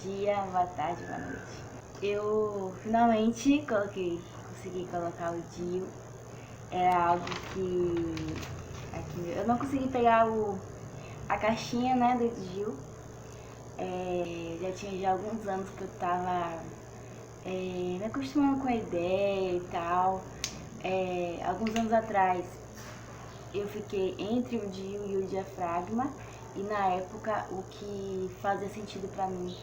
dia, boa tarde, boa noite. Eu finalmente consegui colocar o DIU. Era algo que aqui, eu não consegui pegar a caixinha, né, do DIU. Já tinha já alguns anos que eu tava me acostumando com a ideia e tal. Alguns anos atrás eu fiquei entre o DIU e o diafragma, e na época o que fazia sentido pra mim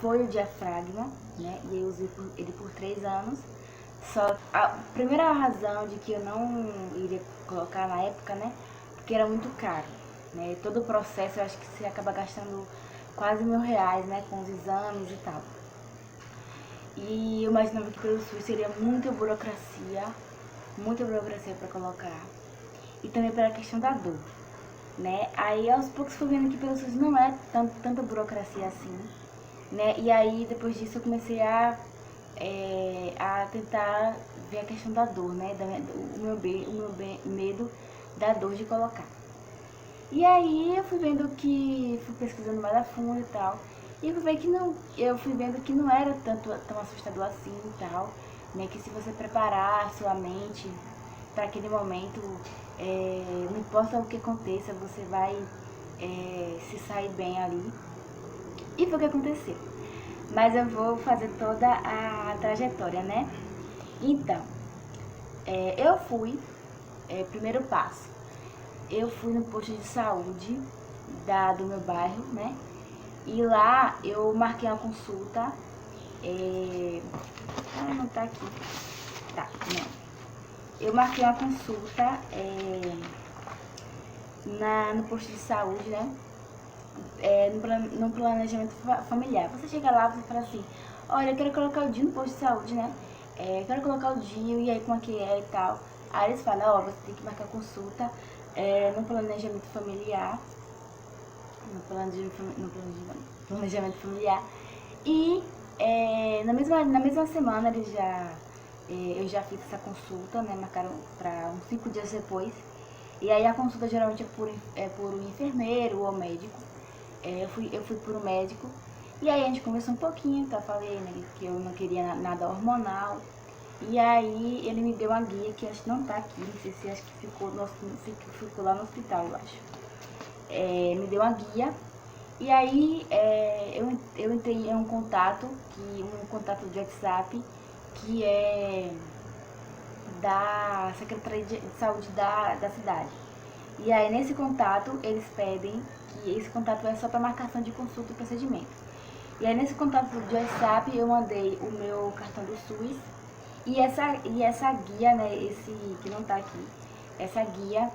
foi o diafragma, né? E eu usei ele por 3 anos. Só a primeira razão de que eu não iria colocar na época, né? Porque era muito caro, né? Todo o processo eu acho que você acaba gastando quase R$ 1.000, né? Com os exames e tal. E eu imaginava que pelo SUS seria muita burocracia para colocar. E também pela questão da dor, né? Aí aos poucos fui vendo que pelo SUS não é tanta burocracia assim, né? E aí depois disso eu comecei a tentar ver a questão da dor, né? O meu medo da dor de colocar. E aí eu fui vendo que, fui pesquisando mais a fundo e tal, e eu fui vendo que não era tão assustador assim e tal, né? Que se você preparar a sua mente para aquele momento, não importa o que aconteça, você vai se sair bem ali. E foi o que aconteceu. Mas eu vou fazer toda a trajetória, né? Então, eu fui, primeiro passo, eu fui no posto de saúde do meu bairro, né? E lá eu marquei uma consulta. Não tá aqui. Tá, não. Eu marquei uma consulta no posto de saúde, né? No planejamento familiar. Você chega lá, você fala assim: olha, eu quero colocar o DIU no posto de saúde, né? Eu quero colocar o DIU, e aí como é que é e tal. Aí eles falam: ó, você tem que marcar consulta no planejamento familiar. No planejamento familiar. E na mesma semana eu já fiz essa consulta, né? Marcaram para uns 5 dias depois. E aí a consulta geralmente é por um enfermeiro ou médico. Eu fui por um médico. E aí a gente conversou um pouquinho, tá? Falei, né, que eu não queria nada hormonal. E aí ele me deu uma guia que acho que não tá aqui, não sei se acho que ficou lá no hospital, eu acho. Me deu uma guia. E aí eu entrei em um contato de WhatsApp, que é da Secretaria de Saúde da cidade. E aí nesse contato eles pedem que esse contato é só para marcação de consulta e procedimento. E aí nesse contato de WhatsApp eu mandei o meu cartão do SUS e essa guia, né, esse que não tá aqui, essa guia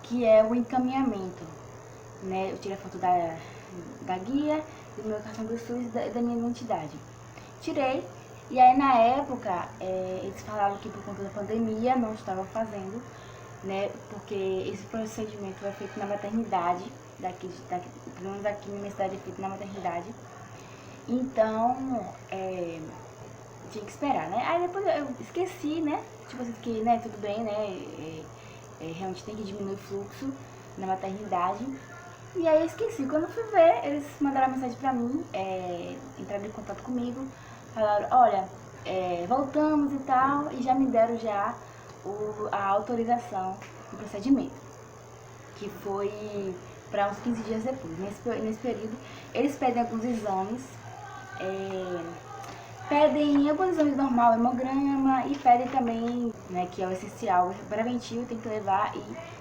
que é o encaminhamento, né? Eu tirei a foto da guia, do meu cartão do SUS e da minha identidade. Tirei. E aí na época eles falavam que por conta da pandemia não estavam fazendo, né? Porque esse procedimento é feito na maternidade, pelo menos aqui na minha cidade é feito na maternidade. Então, tinha que esperar, né? Aí depois eu esqueci, né? Tipo assim, que, né, tudo bem, né? Realmente tem que diminuir o fluxo na maternidade. E aí eu esqueci. Quando eu fui ver, eles mandaram uma mensagem pra mim, entraram em contato comigo, falaram: olha, voltamos e tal, e já me deram já a autorização do procedimento, que foi para uns 15 dias depois. Nesse período, eles pedem alguns exames, pedem alguns exames normal, hemograma, e pedem também, né, que é o essencial, o preventivo tem que levar, e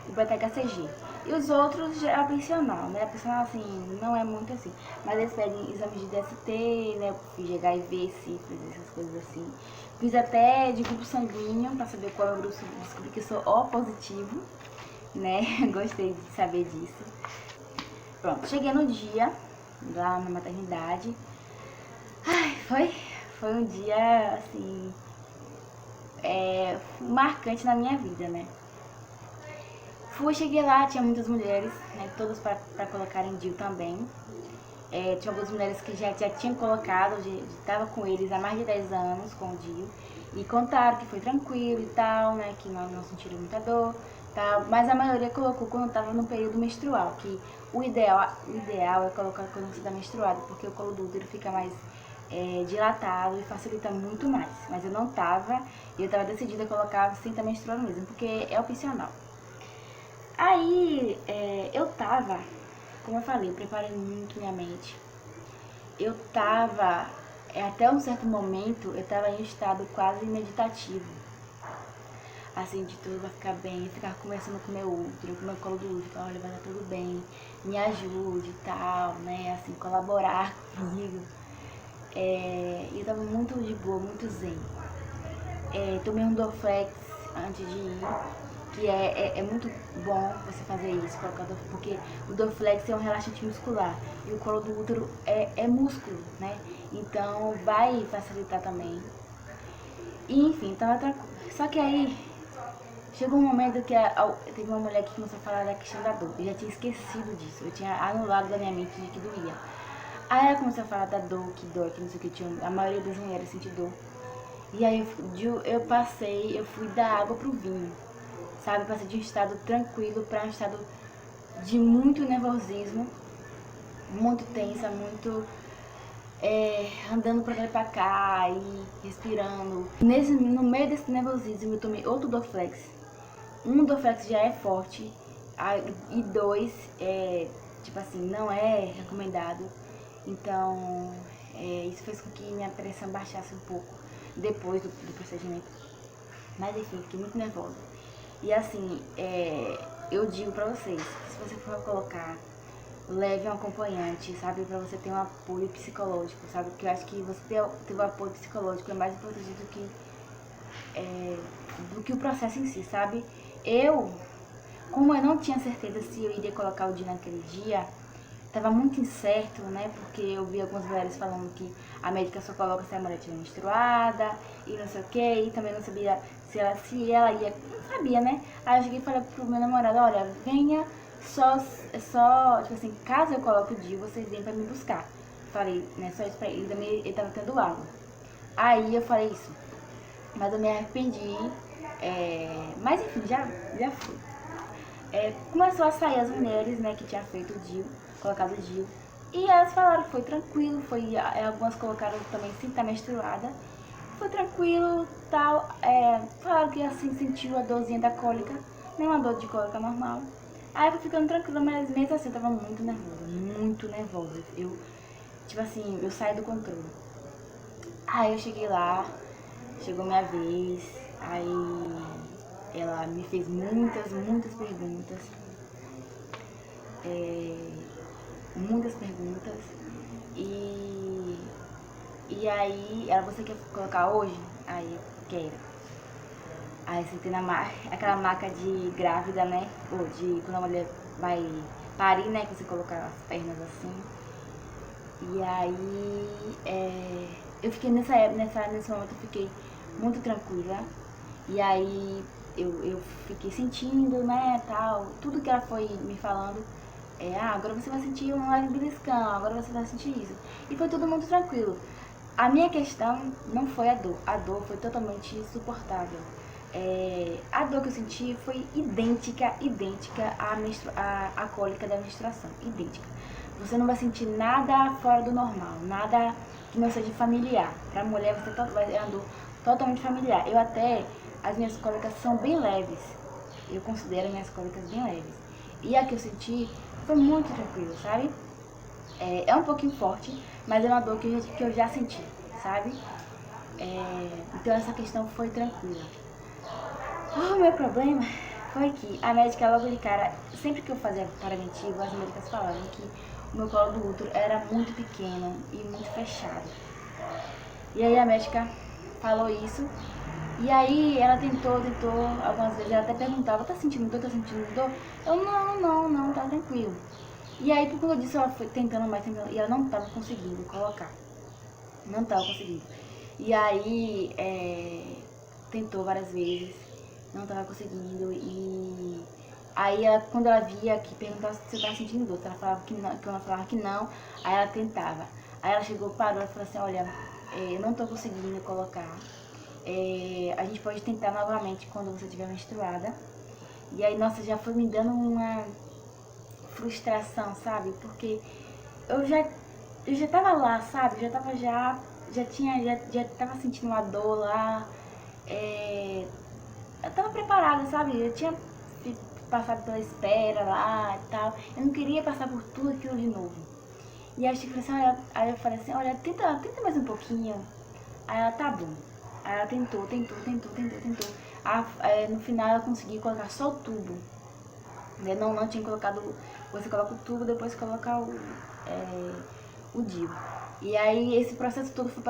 o beta-HCG. E os outros é opcional, né? Opcional, assim, não é muito assim. Mas eles pedem exames de DST, né? De HIV, sífilis, essas coisas assim. Fiz até de grupo sanguíneo pra saber qual é o grupo, descobri que eu sou O positivo, né? Gostei de saber disso. Pronto, cheguei no dia, lá na maternidade. Ai, foi um dia, assim, marcante na minha vida, né? Cheguei lá, tinha muitas mulheres, né, todas para colocarem DIU também. Tinha algumas mulheres que já tinham colocado, estava com eles há mais de 10 anos com o DIU. E contaram que foi tranquilo e tal, né, que não sentiram muita dor, tal. Mas a maioria colocou quando estava no período menstrual, que o ideal é colocar quando você está menstruada, porque o colo do útero fica mais dilatado e facilita muito mais. Mas eu não tava, e eu tava decidida a colocar sem estar menstruando mesmo, porque é opcional. Aí, eu tava, como eu falei, eu preparei muito minha mente. Eu tava, até um certo momento, eu tava em um estado quase meditativo. Assim, de tudo vai ficar bem, ficar conversando com o meu útero, com o meu colo do útero, falar, olha, vai dar tudo bem, me ajude e tal, né, assim, colaborar comigo. E eu tava muito de boa, muito zen. Tomei um Dorflex antes de ir, que é muito bom você fazer isso, porque o Dorflex é um relaxante muscular e o colo do útero é músculo, né? Então vai facilitar também. E enfim, tava tranquilo. Só que aí chegou um momento que teve uma mulher que começou a falar da questão da dor. Eu já tinha esquecido disso, eu tinha anulado da minha mente de que doía. Aí ela começou a falar da dor, que dói, que não sei o que, a maioria das mulheres sente dor. E aí eu fui da água pro vinho, sabe? Passei de um estado tranquilo para um estado de muito nervosismo, muito tensa, muito andando pra lá e pra cá e respirando. No meio desse nervosismo eu tomei outro Dorflex. Um Dorflex já é forte e dois, tipo assim, não é recomendado. Então, isso fez com que minha pressão baixasse um pouco depois do procedimento. Mas enfim, fiquei muito nervosa. E assim, eu digo pra vocês, que se você for colocar, leve um acompanhante, sabe? Pra você ter um apoio psicológico, sabe? Porque eu acho que você ter um apoio psicológico é mais importante do que o processo em si, sabe? Como eu não tinha certeza se eu iria colocar o DIU naquele dia, tava muito incerto, né? Porque eu vi algumas mulheres falando que a médica só coloca se a mulher estiver menstruada e não sei o que, e também não sabia se ela ia. Não sabia, né? Aí eu cheguei e falei pro meu namorado, olha, venha só, tipo assim, caso eu coloque o DIU, vocês vêm pra me buscar. Falei, né? Só isso pra ele, ele tava tendo água. Aí eu falei isso, mas eu me arrependi. Mas enfim, já fui. Começou a sair as mulheres, né, que tinha feito o DIU, colocado o DIU. E elas falaram que foi tranquilo, algumas colocaram também sem estar menstruada. Foi tranquilo, tal. Falaram que assim sentiu a dorzinha da cólica, nem uma dor de cólica normal. Aí eu fui ficando tranquila, mas mesmo assim eu tava muito nervosa, muito nervosa. Tipo assim, eu saí do controle. Aí eu cheguei lá, chegou minha vez, aí ela me fez muitas perguntas. Muitas perguntas. E aí, ela, você quer colocar hoje? Aí eu quero. Aí sentei aquela maca de grávida, né? Ou de quando a mulher vai parir, né? Que você coloca as pernas assim. E aí, eu fiquei nesse momento eu fiquei muito tranquila. E aí eu fiquei sentindo, né, tal, tudo que ela foi me falando. Agora você vai sentir um leve beliscão, agora você vai sentir isso. E foi tudo muito tranquilo. A minha questão não foi a dor foi totalmente suportável. A dor que eu senti foi idêntica à cólica da menstruação, idêntica. Você não vai sentir nada fora do normal, nada que não seja familiar. Para a mulher vai ser uma dor totalmente familiar. As minhas cólicas são bem leves. Eu considero minhas cólicas bem leves. E a que eu senti foi muito tranquilo, sabe? É um pouquinho forte, mas é uma dor que eu já senti, sabe? Então essa questão foi tranquila. O meu problema foi que a médica logo de cara, sempre que eu fazia preventivo, as médicas falavam que o meu colo do útero era muito pequeno e muito fechado. E aí a médica falou isso. E aí ela tentou, algumas vezes ela até perguntava, tá sentindo dor, tá sentindo dor? Eu, não, tá tranquilo. E aí por conta disso ela foi tentando, e ela não tava conseguindo colocar. Não tava conseguindo. E aí tentou várias vezes, não tava conseguindo. E aí quando ela via que perguntava se você tava sentindo dor, ela falava que não, quando ela falava que não, aí ela tentava. Aí ela chegou, parou e falou assim, olha, eu não tô conseguindo colocar. A gente pode tentar novamente quando você estiver menstruada. E aí, nossa, já foi me dando frustração, sabe? Porque eu já tava lá, sabe? Já tava sentindo uma dor lá. Eu tava preparada, sabe? Eu tinha passado pela espera lá e tal. Eu não queria passar por tudo aquilo de novo. E aí eu falei assim, olha, tenta mais um pouquinho. Aí ela, tá bom. Aí ela tentou. No final ela conseguiu colocar só o tubo. Eu não tinha colocado. Você coloca o tubo, depois coloca o DIU. E aí esse processo todo foi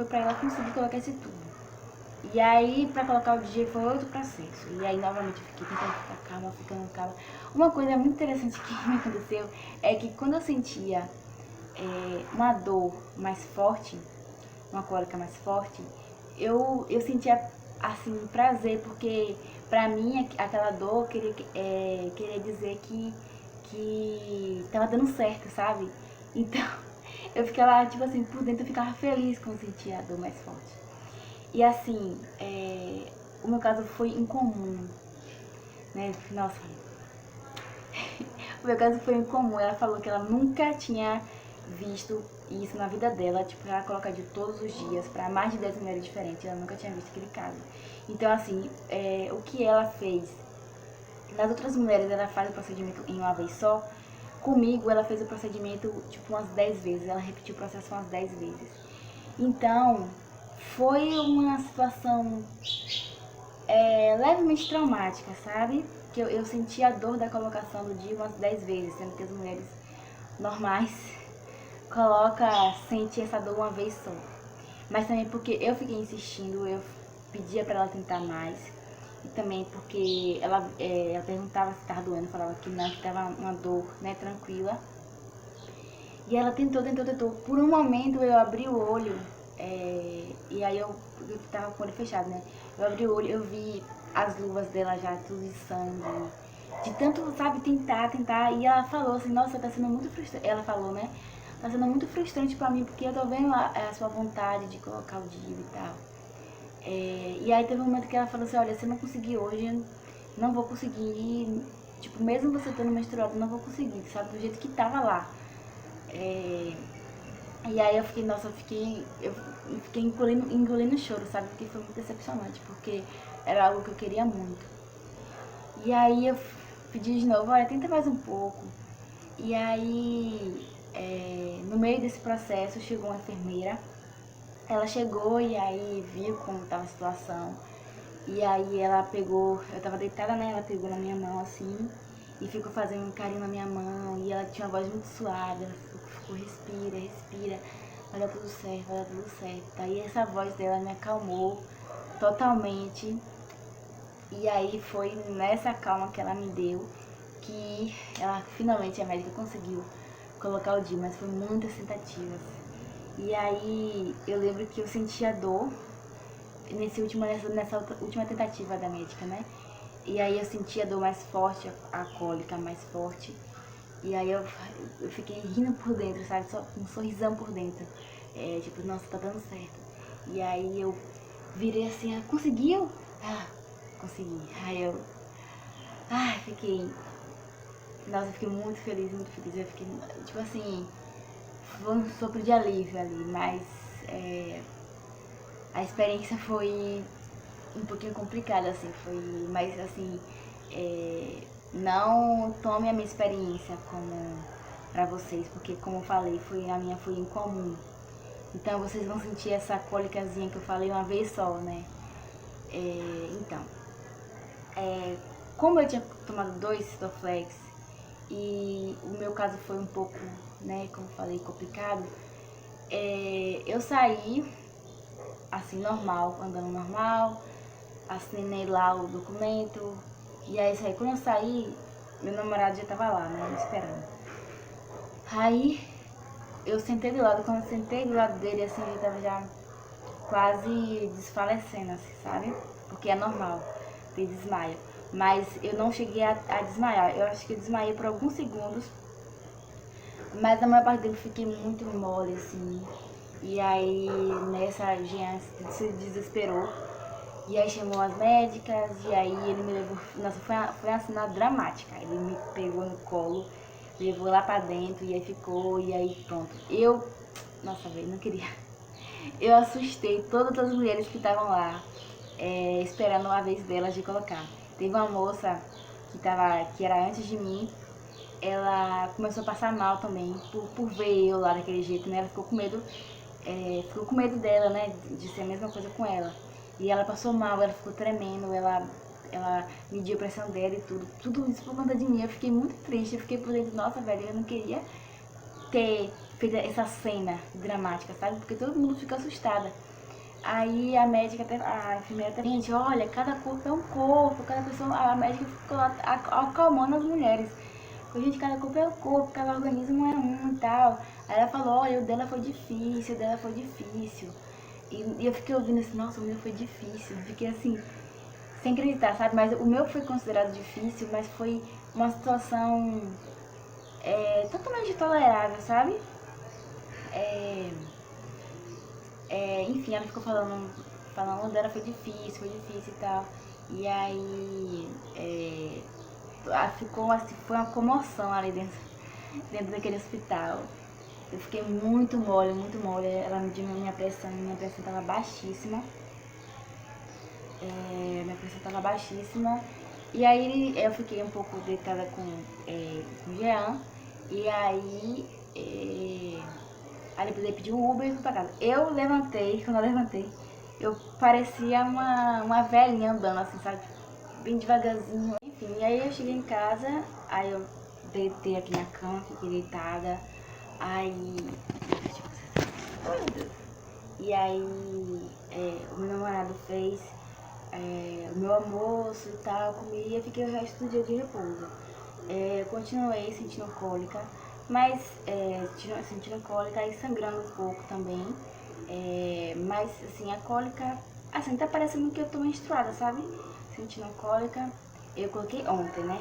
pra ela conseguir colocar esse tubo. E aí pra colocar o DIU foi outro processo. E aí novamente eu fiquei tentando ficar calma, ficando calma. Uma coisa muito interessante que me aconteceu é que quando eu sentia uma dor mais forte, uma cólica mais forte, eu sentia assim prazer, porque pra mim aquela dor queria dizer que tava dando certo, sabe? Então eu ficava tipo assim, por dentro eu ficava feliz quando sentia a dor mais forte. E assim, o meu caso foi incomum, né? Nossa, o meu caso foi incomum. Ela falou que ela nunca tinha visto isso na vida dela, tipo, ela coloca de todos os dias pra mais de 10 mulheres diferentes, ela nunca tinha visto aquele caso. Então assim, o que ela fez, nas outras mulheres ela faz o procedimento em uma vez só, comigo ela fez o procedimento tipo umas 10 vezes, ela repetiu o processo umas 10 vezes. Então, foi uma situação levemente traumática, sabe? Que eu senti a dor da colocação do DIU umas 10 vezes, sendo que as mulheres normais sente essa dor uma vez só. Mas também porque eu fiquei insistindo, eu pedia pra ela tentar mais. E também porque ela perguntava se tava doendo, falava que não, que tava uma dor, né, tranquila. E ela tentou. Por um momento eu abri o olho, e aí eu tava com o olho fechado, né? Eu abri o olho, eu vi as luvas dela já tudo de sangue. De tanto, sabe, tentar. E ela falou assim, nossa, tá sendo muito frustrante. Ela falou, né? Tá sendo muito frustrante pra mim, porque eu tô vendo a sua vontade de colocar o DIU e tal. E aí teve um momento que ela falou assim, olha, se eu não conseguir hoje, não vou conseguir. Tipo, mesmo você estando menstruada, não vou conseguir, sabe? Do jeito que tava lá. E aí eu fiquei, nossa, eu fiquei engolindo choro, sabe? Porque foi muito decepcionante, porque era algo que eu queria muito. E aí eu pedi de novo, olha, tenta mais um pouco. E aí, no meio desse processo, chegou uma enfermeira. Ela chegou e aí viu como estava a situação. E aí ela pegou, eu tava deitada, né? Ela pegou na minha mão assim e ficou fazendo um carinho na minha mão. E ela tinha uma voz muito suave, ela ficou, respira, vai dar tudo certo. Aí essa voz dela me acalmou totalmente. E aí foi nessa calma que ela me deu que ela finalmente, a médica, conseguiu colocar o DIU, mas foi muitas tentativas. E aí eu lembro que eu senti a dor nessa última tentativa da médica, né? E aí eu senti a dor mais forte, a cólica mais forte. E aí eu fiquei rindo por dentro, sabe? Só um sorrisão por dentro. Tipo, nossa, tá dando certo. E aí eu virei assim, conseguiu? Ah, consegui. Aí eu fiquei. Nossa, eu fiquei muito feliz, muito feliz. Eu fiquei, tipo assim, foi um sopro de alívio ali, mas a experiência foi um pouquinho complicada, assim, mas assim, não tome a minha experiência como pra vocês, porque como eu falei, a minha foi incomum. Então vocês vão sentir essa cólicazinha que eu falei uma vez só, né? Como eu tinha tomado 2 Citoflex e o meu caso foi um pouco, né, como eu falei, complicado, eu saí assim, normal, andando normal, assinei lá o documento, e aí quando eu saí, meu namorado já tava lá, né, me esperando. Aí eu sentei do lado, quando eu sentei do lado dele, assim, ele tava já quase desfalecendo, assim, sabe? Porque é normal ter desmaio. Mas eu não cheguei a desmaiar, eu acho que eu desmaiei por alguns segundos, mas na maior parte dele eu fiquei muito mole, assim. E aí nessa a Jean se desesperou. E aí chamou as médicas, e aí ele me levou. Nossa, foi uma cena dramática. Ele me pegou no colo, levou lá pra dentro e aí ficou, e aí pronto. Nossa, velho, não queria. Eu assustei todas as mulheres que estavam lá, esperando a vez delas de colocar. Teve uma moça que era antes de mim, ela começou a passar mal também, por ver eu lá daquele jeito, né? Ela ficou com medo dela, né? De ser a mesma coisa com ela. E ela passou mal, ela ficou tremendo, ela mediu a pressão dela e tudo. Tudo isso por conta de mim. Eu fiquei muito triste, eu fiquei por dentro, nossa, velho, eu não queria ter feito essa cena dramática, sabe? Porque todo mundo fica assustada. Aí a médica, a enfermeira também, gente, olha, cada corpo é um corpo, cada pessoa, a médica ficou lá acalmando as mulheres. Gente, cada corpo é um corpo, cada organismo é um e tal. Aí ela falou, olha, o dela foi difícil, o dela foi difícil. E eu fiquei ouvindo assim, nossa, o meu foi difícil. Eu fiquei assim, sem acreditar, sabe? Mas o meu foi considerado difícil, mas foi uma situação totalmente tolerável, sabe? Enfim, ela ficou falando dela foi difícil e tal. E aí ficou assim, foi uma comoção ali dentro daquele hospital. Eu fiquei muito mole, ela mediu minha pressão estava baixíssima. Minha pressão estava baixíssima. E aí eu fiquei um pouco deitada com o Jean. E aí depois ele pediu um Uber e fui pra casa. Quando eu levantei, eu parecia uma velhinha andando assim, sabe? Bem devagarzinho. Enfim, e aí eu cheguei em casa, aí eu deitei aqui na cama, fiquei deitada. Aí... E aí o meu namorado fez o meu almoço e tal, comi e fiquei o resto do dia de repouso. Continuei sentindo cólica, mas sentindo cólica e sangrando um pouco também. Mas assim, a cólica, assim, tá parecendo que eu tô menstruada, sabe? Sentindo cólica, eu coloquei ontem, né?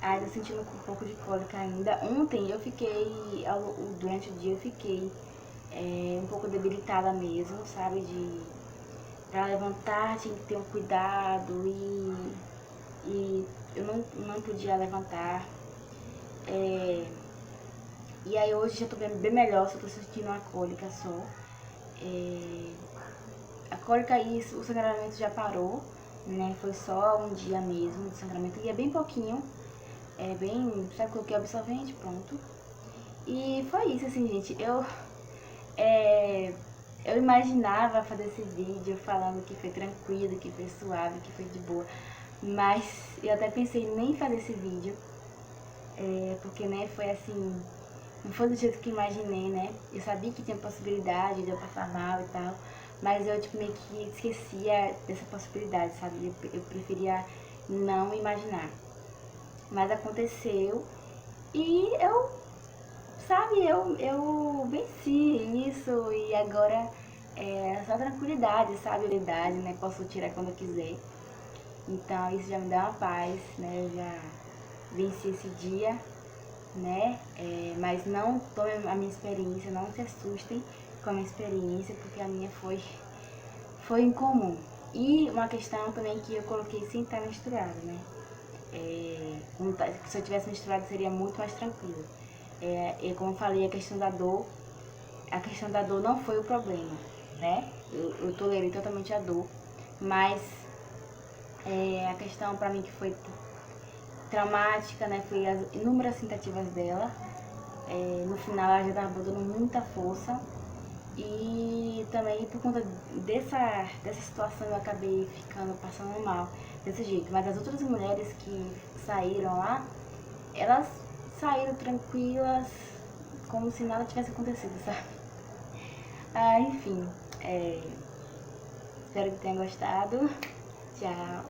Aí tô sentindo um pouco de cólica ainda. Ontem eu fiquei, durante o dia eu fiquei um pouco debilitada mesmo, sabe? Pra levantar tinha que ter um cuidado e eu não podia levantar. E aí hoje já tô bem melhor, só tô sentindo uma cólica só. A cólica e o sangramento já parou, né? Foi só um dia mesmo de sangramento e é bem pouquinho. Sabe, coloquei absorvente, pronto. E foi isso, assim, gente. Eu imaginava fazer esse vídeo falando que foi tranquilo, que foi suave, que foi de boa. Mas eu até pensei em nem fazer esse vídeo. Porque, né, foi assim... Não foi do jeito que imaginei, né? Eu sabia que tinha possibilidade de eu passar mal e tal. Mas eu, tipo, meio que esquecia dessa possibilidade, sabe? Eu preferia não imaginar. Mas aconteceu e eu venci isso e agora é só tranquilidade, sabe? Habilidade, né? Posso tirar quando eu quiser. Então isso já me dá uma paz, né? Eu já venci esse dia, né? Mas não tomem a minha experiência, não se assustem com a minha experiência, porque a minha foi incomum. E uma questão também que eu coloquei sem estar menstruada, né? Se eu tivesse menstruado seria muito mais tranquilo. E como eu falei, a questão da dor não foi o problema, né? Eu tolerei totalmente a dor, mas a questão pra mim que foi traumática, né? Foi as inúmeras tentativas dela. No final ela já estava botando muita força. E também por conta dessa situação eu acabei passando mal desse jeito. Mas as outras mulheres que saíram lá, elas saíram tranquilas, como se nada tivesse acontecido, sabe? Enfim, espero que tenham gostado. Tchau.